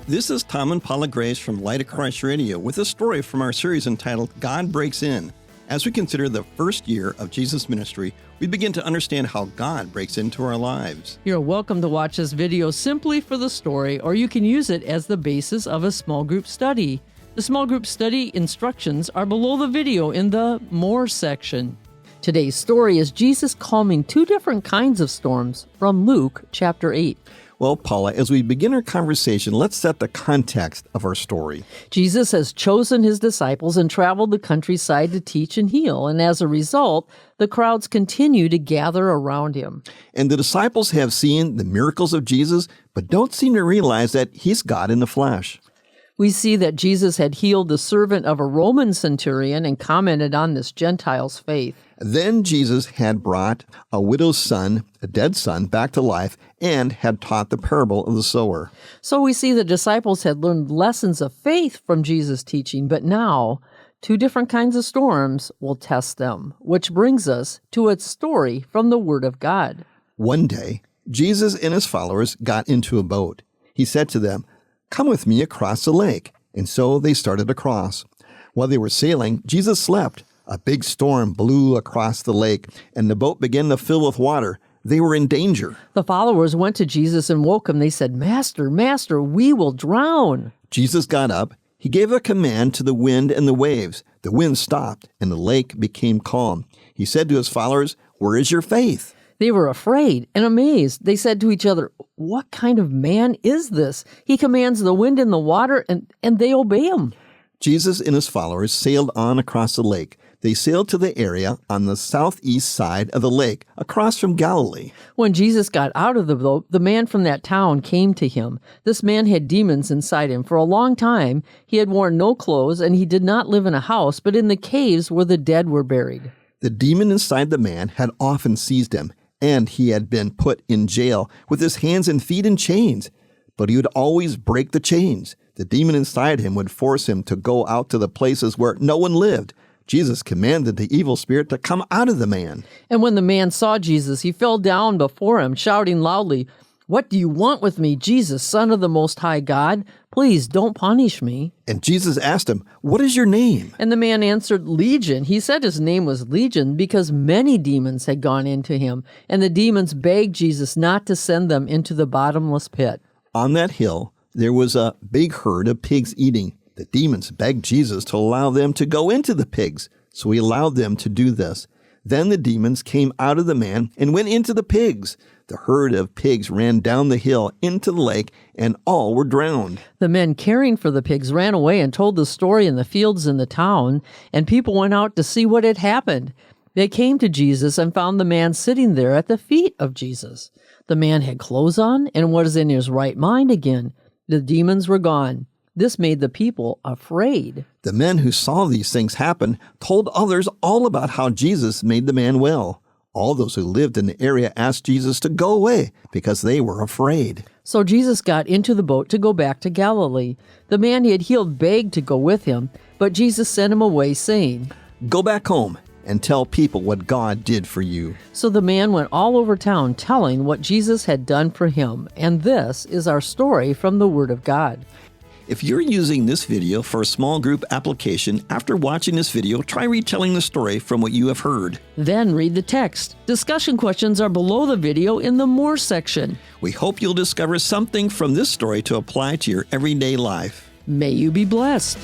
This is Tom and Paula Grace from Light of Christ Radio with a story from our series entitled God Breaks In. As we consider the first year of Jesus' ministry, we begin to understand how God breaks into our lives. You're welcome to watch this video simply for the story, or you can use it as the basis of a small group study. The small group study instructions are below the video in the More section. Today's story is Jesus calming two different kinds of storms from Luke chapter 8. Well, Paula, as we begin our conversation, let's set the context of our story. Jesus has chosen his disciples and traveled the countryside to teach and heal, and as a result, the crowds continue to gather around him. And the disciples have seen the miracles of Jesus, but don't seem to realize that he's God in the flesh. We see that Jesus had healed the servant of a Roman centurion and commented on this Gentile's faith. Then Jesus had brought a widow's son, a dead son, back to life and had taught the parable of the sower. So we see the disciples had learned lessons of faith from Jesus' teaching, but now two different kinds of storms will test them, which brings us to a story from the Word of God. One day, Jesus and his followers got into a boat. He said to them, "Come with me across the lake." And so they started across. While they were sailing, Jesus slept. A big storm blew across the lake, and the boat began to fill with water. They were in danger. The followers went to Jesus and woke him. They said, Master, Master, we will drown." Jesus got up. He gave a command to the wind and the waves. The wind stopped, and the lake became calm. He said to his followers, "Where is your faith?" They were afraid and amazed. They said to each other, "What kind of man is this? He commands the wind and the water, and they obey him." Jesus and his followers sailed on across the lake. They sailed to the area on the southeast side of the lake, across from Galilee. When Jesus got out of the boat, the man from that town came to him. This man had demons inside him. For a long time, he had worn no clothes, and he did not live in a house, but in the caves where the dead were buried. The demon inside the man had often seized him, and he had been put in jail with his hands and feet in chains. But he would always break the chains. The demon inside him would force him to go out to the places where no one lived. Jesus commanded the evil spirit to come out of the man. And when the man saw Jesus, he fell down before him, shouting loudly, "What do you want with me, Jesus, Son of the Most High God? Please don't punish me." And Jesus asked him, "What is your name?" And the man answered, "Legion." He said his name was Legion because many demons had gone into him, and the demons begged Jesus not to send them into the bottomless pit. On that hill, there was a big herd of pigs eating. The demons begged Jesus to allow them to go into the pigs, so he allowed them to do this. Then the demons came out of the man and went into the pigs. The herd of pigs ran down the hill into the lake, and all were drowned. The men caring for the pigs ran away and told the story in the fields in the town, and people went out to see what had happened. They came to Jesus and found the man sitting there at the feet of Jesus. The man had clothes on and was in his right mind again. The demons were gone. This made the people afraid. The men who saw these things happen told others all about how Jesus made the man well. All those who lived in the area asked Jesus to go away because they were afraid. So Jesus got into the boat to go back to Galilee. The man he had healed begged to go with him, but Jesus sent him away, saying, "Go back home and tell people what God did for you." So the man went all over town telling what Jesus had done for him. And this is our story from the Word of God. If you're using this video for a small group application, after watching this video, try retelling the story from what you have heard. Then read the text. Discussion questions are below the video in the More section. We hope you'll discover something from this story to apply to your everyday life. May you be blessed.